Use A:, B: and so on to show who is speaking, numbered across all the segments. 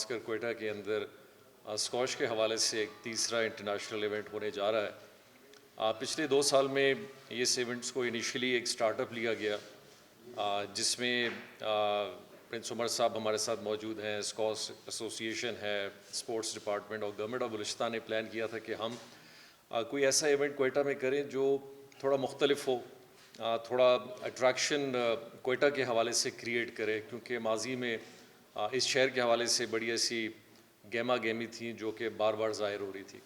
A: خاص کر کوئٹہ کے اندر اسکواش کے حوالے سے ایک تیسرا انٹرنیشنل ایونٹ ہونے جا رہا ہے۔ پچھلے 2 سال میں اس ایونٹس کو انیشلی ایک سٹارٹ اپ لیا گیا، جس میں پرنس عمر صاحب ہمارے ساتھ موجود ہیں، اسکواش ایسوسیشن ہے، اسپورٹس ڈپارٹمنٹ اور گورنمنٹ آف بلوچستان نے پلان کیا تھا کہ ہم کوئی ایسا ایونٹ کوئٹہ میں کریں جو تھوڑا مختلف ہو، تھوڑا اٹریکشن کوئٹہ کے حوالے سے کریٹ کرے، کیونکہ ماضی میں اس شہر کے حوالے سے بڑی ایسی گہما گہمی تھیں جو کہ بار بار ظاہر ہو رہی تھی۔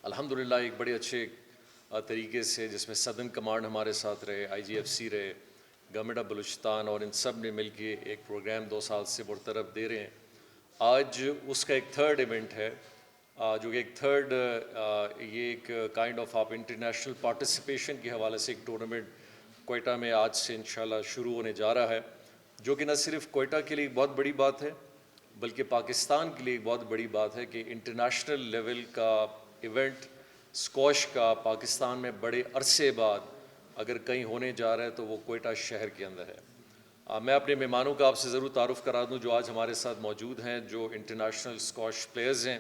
A: الحمدللہ ایک بڑے اچھے طریقے سے، جس میں سدرن کمانڈ ہمارے ساتھ رہے، IGFC رہے، گورنمنٹ آف بلوچستان، اور ان سب نے مل کے ایک پروگرام 2 سال سے برطرف دے رہے ہیں۔ آج اس کا ایک تھرڈ ایونٹ ہے، جو کہ یہ ایک کائنڈ آف انٹرنیشنل پارٹیسپیشن کے حوالے سے ایک ٹورنامنٹ کوئٹہ میں آج سے انشاءاللہ شروع ہونے جا رہا ہے، جو کہ نہ صرف کوئٹہ کے لیے بہت بڑی بات ہے بلکہ پاکستان کے لیے بہت بڑی بات ہے کہ انٹرنیشنل لیول کا ایونٹ اسکواش کا پاکستان میں بڑے عرصے بعد اگر کہیں ہونے جا رہا ہے تو وہ کوئٹہ شہر کے اندر ہے۔ میں اپنے مہمانوں کا آپ سے ضرور تعارف کرا دوں جو آج ہمارے ساتھ موجود ہیں، جو انٹرنیشنل اسکواش پلیئرز ہیں،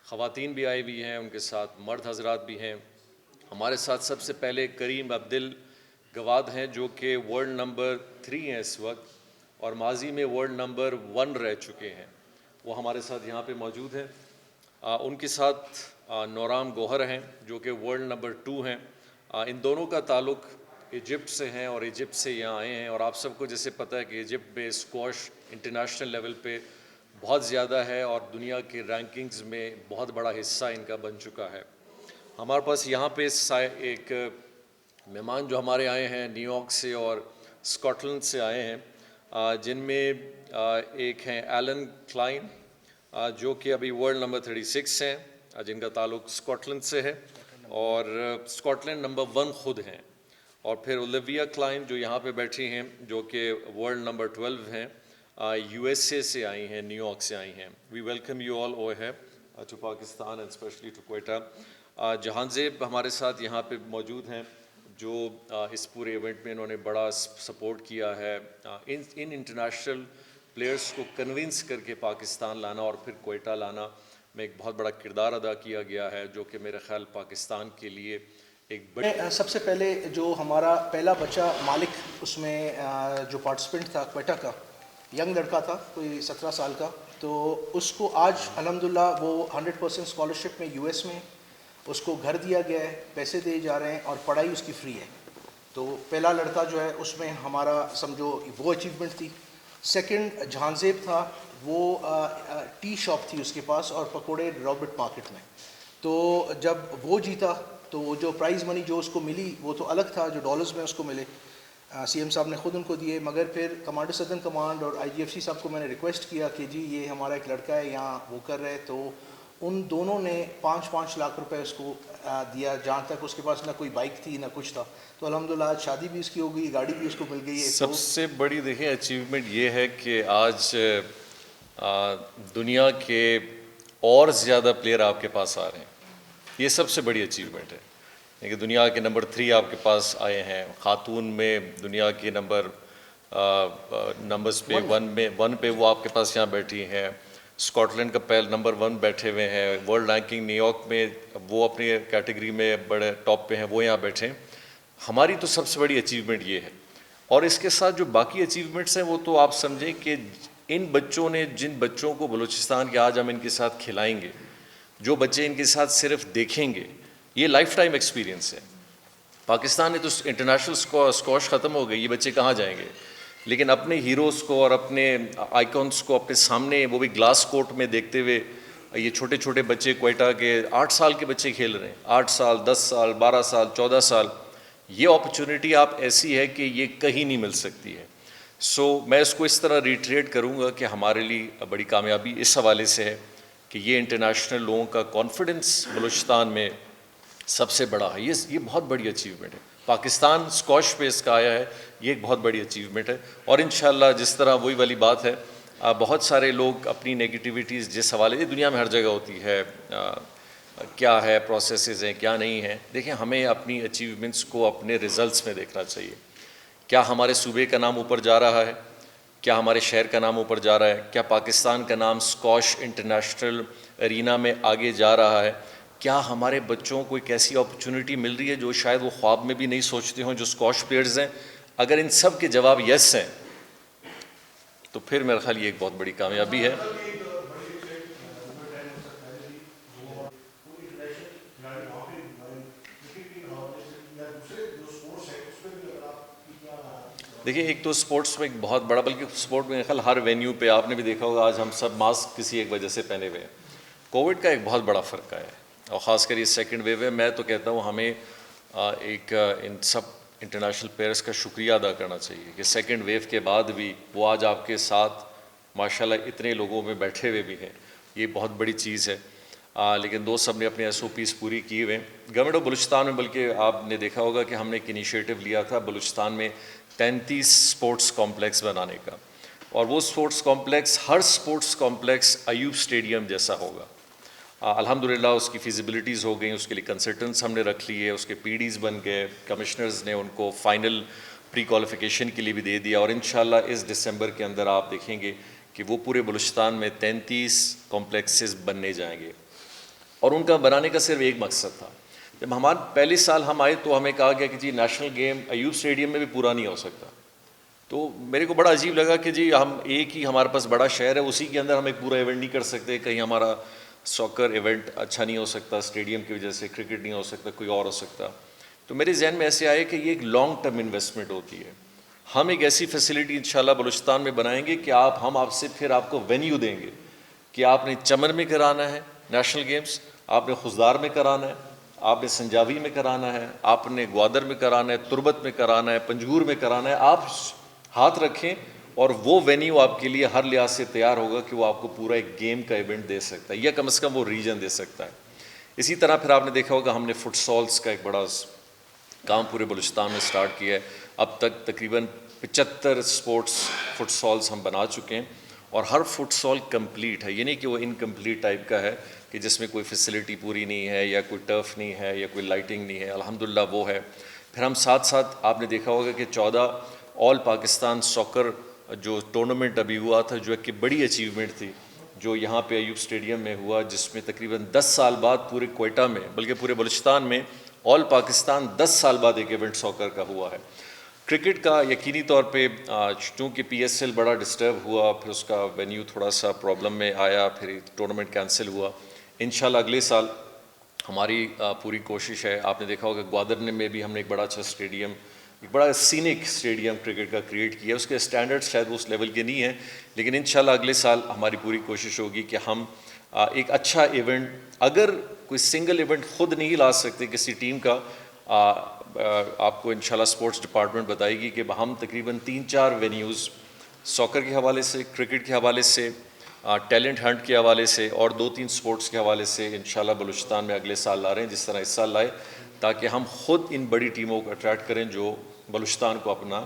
A: خواتین بھی آئی ہوئی ہیں، ان کے ساتھ مرد حضرات بھی ہیں۔ ہمارے ساتھ سب سے پہلے کریم عبدل گواد ہیں، جو کہ ورلڈ نمبر 3 ہیں اس وقت، اور ماضی میں ورلڈ نمبر 1 رہ چکے ہیں، وہ ہمارے ساتھ یہاں پہ موجود ہیں۔ ان کے ساتھ نورام گوہر ہیں، جو کہ ورلڈ نمبر 2 ہیں۔ ان دونوں کا تعلق ایجپٹ سے ہیں اور ایجپٹ سے یہاں آئے ہیں، اور آپ سب کو جیسے پتہ ہے کہ ایجپٹ میں اسکواش انٹرنیشنل لیول پہ بہت زیادہ ہے اور دنیا کے رینکنگز میں بہت بڑا حصہ ان کا بن چکا ہے۔ ہمارے پاس یہاں پہ ایک مہمان جو ہمارے آئے ہیں نیو یارک سے اور اسکاٹ لینڈ سے آئے ہیں، جن میں ایک ہیں ایلن کلائن، جو کہ ابھی ورلڈ نمبر 36 ہیں، جن کا تعلق اسکاٹ لینڈ سے ہے، اور اسکاٹ لینڈ نمبر 1 خود ہیں۔ اور پھر اولیویا کلائن جو یہاں پہ بیٹھی ہیں، جو کہ ورلڈ نمبر 12 ہیں، USA سے آئی ہیں، نیو یارک سے آئی ہیں۔ We welcome you all over here to Pakistan and specially to Quetta. Jahanzeb ہمارے ساتھ یہاں پہ موجود ہیں، جو اس پورے ایونٹ میں انہوں نے بڑا سپورٹ کیا ہے، ان انٹرنیشنل پلیئرز کو کنونس کر کے پاکستان لانا اور پھر کوئٹہ لانا میں ایک بہت بڑا کردار ادا کیا گیا ہے، جو کہ میرے خیال پاکستان کے لیے ایک بڑی۔
B: سب سے پہلے جو ہمارا پہلا بچہ مالک، اس میں جو پارٹیسپینٹ تھا کوئٹہ کا، ینگ لڑکا تھا، کوئی 17 سال کا، تو اس کو آج الحمدللہ وہ 100% اسکالرشپ میں US میں اس کو گھر دیا گیا ہے، پیسے دیے جا رہے ہیں اور پڑھائی اس کی فری ہے۔ تو پہلا لڑکا جو ہے اس میں ہمارا سمجھو وہ اچیومنٹ تھی۔ سیکنڈ جہان زیب تھا، وہ ٹی شاپ تھی اس کے پاس اور پکوڑے رابرٹ مارکیٹ میں۔ تو جب وہ جیتا تو وہ جو پرائز منی جو اس کو ملی وہ تو الگ تھا، جو ڈالرز میں اس کو ملے، CM صاحب نے خود ان کو دیے، مگر پھر کمانڈر سدرن کمانڈ اور IGFC صاحب کو میں نے ریکویسٹ کیا کہ جی یہ ہمارا ایک لڑکا ہے یہاں وہ کر رہے، تو ان دونوں نے 5 لاکھ روپے اس کو دیا، جہاں تک اس کے پاس نہ کوئی بائک تھی نہ کچھ تھا۔ تو الحمدللہ آج شادی بھی اس کی ہو گئی، گاڑی بھی اس کو مل گئی ہے۔
A: سب سے بڑی دیکھیں اچیومنٹ یہ ہے کہ آج دنیا کے اور زیادہ پلیئر آپ کے پاس آ رہے ہیں، یہ سب سے بڑی اچیومنٹ ہے کہ دنیا کے نمبر 3 آپ کے پاس آئے ہیں۔ خاتون میں دنیا کے نمبرز پہ 1 پہ وہ آپ کے پاس یہاں بیٹھی ہیں۔ اسکاٹ لینڈ کا پہل نمبر 1 بیٹھے ہوئے ہیں، ورلڈ رینکنگ نیو یارک میں وہ اپنی کیٹیگری میں بڑے ٹاپ پہ ہیں، وہ یہاں بیٹھے ہیں۔ ہماری تو سب سے بڑی اچیومنٹ یہ ہے، اور اس کے ساتھ جو باقی اچیومنٹس ہیں وہ تو آپ سمجھیں کہ ان بچوں نے، جن بچوں کو بلوچستان کے آج ہم ان کے ساتھ کھلائیں گے، جو بچے ان کے ساتھ صرف دیکھیں گے، یہ لائف ٹائم ایکسپیرینس ہے۔ پاکستان نے تو انٹرنیشنل اسکواش ختم ہو گئی، یہ بچے کہاں جائیں گے؟ لیکن اپنے ہیروز کو اور اپنے آئیکونس کو اپنے سامنے، وہ بھی گلاس کورٹ میں دیکھتے ہوئے، یہ چھوٹے چھوٹے بچے کوئٹہ کے 8 سال کے بچے کھیل رہے ہیں، 8 سال 10 سال 12 سال 14 سال، یہ اپرچونٹی آپ ایسی ہے کہ یہ کہیں نہیں مل سکتی ہے۔ میں اس کو اس طرح ریٹریٹ کروں گا کہ ہمارے لیے بڑی کامیابی اس حوالے سے ہے کہ یہ انٹرنیشنل لوگوں کا کانفیڈنس بلوچستان میں سب سے بڑا ہے، یہ بہت بڑی اچیومنٹ ہے۔ پاکستان اسکواش پہ اس کا آیا ہے، یہ ایک بہت بڑی اچیومنٹ ہے، اور انشاءاللہ جس طرح وہی والی بات ہے، بہت سارے لوگ اپنی نگیٹیویٹیز جس حوالے سے، دنیا میں ہر جگہ ہوتی ہے، کیا ہے پروسیسز ہیں کیا نہیں ہیں، دیکھیں ہمیں اپنی اچیومنٹس کو اپنے ریزلٹس میں دیکھنا چاہیے۔ کیا ہمارے صوبے کا نام اوپر جا رہا ہے؟ کیا ہمارے شہر کا نام اوپر جا رہا ہے, کیا پاکستان کا نام اسکواش انٹرنیشنل ارینا میں آگے جا رہا ہے, کیا ہمارے بچوں کو ایک ایسی اپرچونٹی مل رہی ہے جو شاید وہ خواب میں بھی نہیں سوچتے ہوں جو اسکواش پلیئرز ہیں. اگر ان سب کے جواب یس ہیں تو پھر میرا خیال یہ ایک بہت بڑی کامیابی ہے. دیکھیے ایک تو اسپورٹس میں ایک بہت بڑا, بلکہ اسپورٹ میں خیال ہر وینیو پہ آپ نے بھی دیکھا ہوگا آج ہم سب ماسک کسی ایک وجہ سے پہنے ہوئے ہیں. کووڈ کا ایک بہت بڑا فرق ہے اور خاص کر یہ سیکنڈ ویو ہے. میں تو کہتا ہوں ہمیں ایک ان سب انٹرنیشنل پلیئرس کا شکریہ ادا کرنا چاہیے کہ سیکنڈ ویو کے بعد بھی وہ آج آپ کے ساتھ ماشاءاللہ اتنے لوگوں میں بیٹھے ہوئے بھی ہیں, یہ بہت بڑی چیز ہے. لیکن دوست سب نے اپنے ایس او پیز پوری کی ہوئے. گورنمنٹ آف بلوچستان میں بلکہ آپ نے دیکھا ہوگا کہ ہم نے ایک انیشیٹو لیا تھا بلوچستان میں 33 اسپورٹس کمپلیکس بنانے کا, اور وہ اسپورٹس کمپلیکس ہر اسپورٹس کمپلیکس ایوب اسٹیڈیم جیسا ہوگا. الحمدللہ اس کی فیزیبلٹیز ہو گئیں, اس کے لیے کنسلٹنٹس ہم نے رکھ لیے, اس کے پی ڈیز بن گئے, کمشنرز نے ان کو فائنل پری کوالیفیکیشن کے لیے بھی دے دیا, اور انشاءاللہ اس دسمبر کے اندر آپ دیکھیں گے کہ وہ پورے بلوچستان میں 33 کمپلیکسز بننے جائیں گے. اور ان کا بنانے کا صرف ایک مقصد تھا. جب ہمارے پہلے سال ہم آئے تو ہمیں کہا گیا کہ جی نیشنل گیم ایوب اسٹیڈیم میں بھی پورا نہیں ہو سکتا. تو میرے کو بڑا عجیب لگا کہ جی ہم ایک ہی ہمارے پاس بڑا شہر ہے, اسی کے اندر ہم ایک پورا ایونٹ نہیں کر سکتے, کہیں ہمارا ساکر ایونٹ اچھا نہیں ہو سکتا اسٹیڈیم کی وجہ سے, کرکٹ نہیں ہو سکتا, کوئی اور ہو سکتا. تو میرے ذہن میں ایسے آئے کہ یہ ایک لانگ ٹرم انویسٹمنٹ ہوتی ہے. ہم ایک ایسی فیسلٹی انشاءاللہ بلوچستان میں بنائیں گے کہ ہم آپ سے پھر آپ کو وینیو دیں گے کہ آپ نے چمن میں کرانا ہے نیشنل گیمز, آپ نے خضدار میں کرانا ہے, آپ نے سنجاوی میں کرانا ہے, آپ نے گوادر میں کرانا ہے, تربت میں کرانا ہے, پنجگور میں کرانا ہے. آپ ہاتھ رکھیں اور وہ وینیو آپ کے لیے ہر لحاظ سے تیار ہوگا کہ وہ آپ کو پورا ایک گیم کا ایونٹ دے سکتا ہے, یا کم از کم وہ ریجن دے سکتا ہے. اسی طرح پھر آپ نے دیکھا ہوگا ہم نے فٹ سالس کا ایک بڑا کام پورے بلوچستان میں سٹارٹ کیا ہے. اب تک تقریباً 75 اسپورٹس فٹ سالس ہم بنا چکے ہیں, اور ہر فٹ سال کمپلیٹ ہے. یہ نہیں کہ وہ انکمپلیٹ ٹائپ کا ہے کہ جس میں کوئی فیسلٹی پوری نہیں ہے, یا کوئی ٹرف نہیں ہے, یا کوئی لائٹنگ نہیں ہے. الحمدللہ وہ ہے. پھر ہم ساتھ ساتھ آپ نے دیکھا ہوگا کہ 14 آل پاکستان ساکر جو ٹورنامنٹ ابھی ہوا تھا, جو ایک بڑی اچیومنٹ تھی, جو یہاں پہ ایوب اسٹیڈیم میں ہوا, جس میں تقریباً 10 سال بعد پورے کوئٹہ میں بلکہ پورے بلوچستان میں آل پاکستان 10 سال بعد ایک ایونٹ ساکر کا ہوا ہے. کرکٹ کا یقینی طور پہ چونکہ پی ایس ایل بڑا ڈسٹرب ہوا, پھر اس کا وینیو تھوڑا سا پرابلم میں آیا, پھر ٹورنامنٹ کینسل ہوا. انشاءاللہ اگلے سال ہماری پوری کوشش ہے. آپ نے دیکھا ہوگا گوادر میں بھی ہم نے ایک بڑا اچھا اسٹیڈیم, ایک بڑا سینک اسٹیڈیم کرکٹ کا کریٹ کیا. اس کے اسٹینڈرڈ شاید اس لیول کے نہیں ہیں, لیکن انشاءاللہ اگلے سال ہماری پوری کوشش ہوگی کہ ہم ایک اچھا ایونٹ, اگر کوئی سنگل ایونٹ خود نہیں لا سکتے کسی ٹیم کا, آپ کو انشاءاللہ اسپورٹس ڈپارٹمنٹ بتائے گی کہ ہم تقریباً 3-4 وینیوز ساکر کے حوالے سے, کرکٹ کے حوالے سے, ٹیلنٹ ہنٹ کے حوالے سے, اور 2-3 اسپورٹس کے حوالے سے انشاءاللہ بلوچستان میں اگلے سال لا رہے ہیں, جس طرح اس سال لائے, تاکہ ہم خود ان بڑی ٹیموں کو اٹریکٹ کریں جو بلوچستان کو اپنا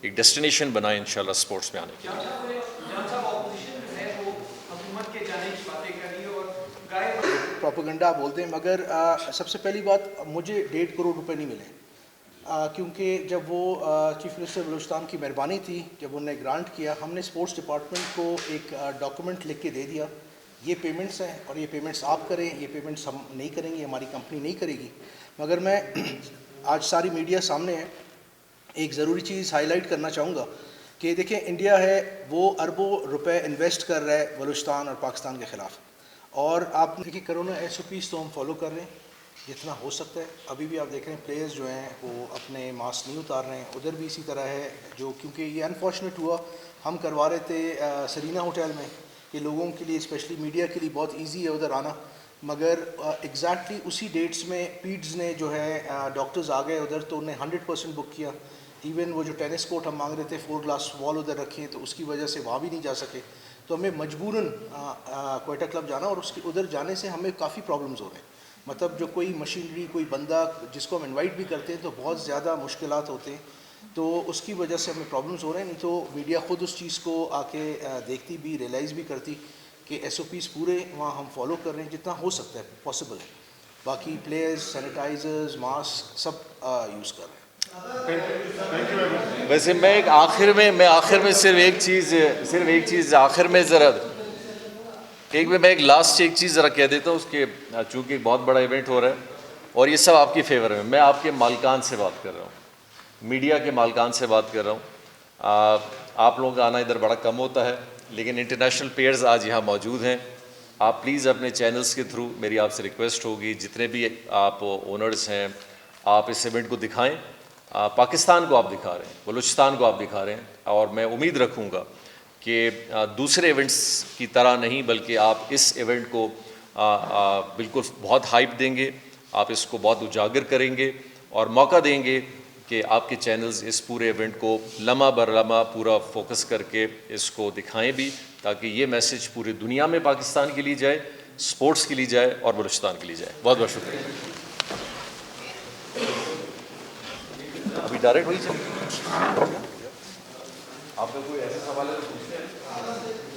A: ایک ڈیسٹینیشن بنائیں انشاءاللہ اسپورٹس میں آنے کے لیے.
B: پروپیگنڈا بولتے ہیں, مگر سب سے پہلی بات مجھے 1.5 کروڑ روپے نہیں ملے, کیونکہ جب وہ چیف منسٹر بلوچستان کی مہربانی تھی, جب انہوں نے گرانٹ کیا, ہم نے اسپورٹس ڈپارٹمنٹ کو ایک ڈاکومنٹ لکھ کے دے دیا, یہ پیمنٹس ہیں اور یہ پیمنٹس آپ کریں, یہ پیمنٹس ہم نہیں کریں گے, ہماری کمپنی نہیں کرے گی. مگر میں آج ساری میڈیا سامنے ہے, ایک ضروری چیز ہائی لائٹ کرنا چاہوں گا کہ دیکھیں انڈیا ہے وہ اربوں روپے انویسٹ کر رہا ہے بلوچستان اور پاکستان کے خلاف, اور آپ دیکھیں کرونا ایس او پیز تو ہم فالو کر رہے ہیں جتنا ہو سکتا ہے. ابھی بھی آپ دیکھ رہے ہیں پلیئرز جو ہیں وہ اپنے ماسک نہیں اتار رہے ہیں, ادھر بھی اسی طرح ہے, جو کیونکہ یہ انفارچونیٹ ہوا, ہم کروا رہے تھے سرینا ہوٹل میں, کہ لوگوں کے لیے اسپیشلی میڈیا کے لیے بہت ایزی ہے ادھر آنا, مگر ایگزیکٹلی اسی ڈیٹس میں پیڈز نے جو ہے ڈاکٹرز آ گئے ادھر, تو انہیں 100% بک کیا. ایون وہ جو ٹینس کورٹ ہم مانگ رہے تھے 4 گلاس وال ادھر رکھیں, تو اس کی وجہ سے وہاں بھی نہیں جا سکے, تو ہمیں مجبوراً کوئٹہ کلب جانا, اور اس کے ادھر جانے سے ہمیں کافی پرابلمز ہو رہے ہیں. مطلب جو کوئی مشینری, کوئی بندہ جس کو ہم انوائٹ بھی کرتے ہیں تو بہت زیادہ مشکلات ہوتے ہیں, تو اس کی وجہ سے ہمیں پرابلمز ہو رہے ہیں. نہیں تو میڈیا خود اس چیز کو آ کے دیکھتی بھی, ریئلائز بھی کرتی کہ ایس او پیز پورے وہاں ہم فالو کر رہے ہیں جتنا ہو سکتا ہے پاسبل ہے. باقی پلیئرز, سینیٹائزرز, ماسک سب یوز کر رہے ہیں.
A: ویسے میں آخر میں صرف ایک چیز آخر میں ذرا میں ایک لاسٹ ایک چیز ذرا کہہ دیتا ہوں، اس کے چونکہ ایک بہت بڑا ایونٹ ہو رہا ہے اور یہ سب آپ کی فیور میں، میں آپ کے مالکان سے بات کر رہا ہوں، میڈیا کے مالکان سے بات کر رہا ہوں. آپ لوگوں کا آنا ادھر بڑا کم ہوتا ہے، لیکن انٹرنیشنل پلیئرز آج یہاں موجود ہیں. آپ پلیز اپنے چینلز کے تھرو میری آپ سے ریکویسٹ ہوگی، جتنے بھی آپ اونرز ہیں آپ اس ایونٹ کو دکھائیں. پاکستان کو آپ دکھا رہے ہیں، بلوچستان کو آپ دکھا رہے ہیں، اور میں امید رکھوں گا کہ دوسرے ایونٹس کی طرح نہیں بلکہ آپ اس ایونٹ کو بالکل بہت ہائپ دیں گے، آپ اس کو بہت اجاگر کریں گے اور موقع دیں گے کہ آپ کے چینلز اس پورے ایونٹ کو لمحہ بر لمحہ پورا فوکس کر کے اس کو دکھائیں بھی، تاکہ یہ میسج پوری دنیا میں پاکستان کے لیے جائے، سپورٹس کے لیے جائے اور بلوچستان کے لیے جائے. بہت بہت شکریہ. ابھی ڈائریکٹ ہوئی آپ کا کوئی ایسا سوال ہے تو پوچھتے ہیں.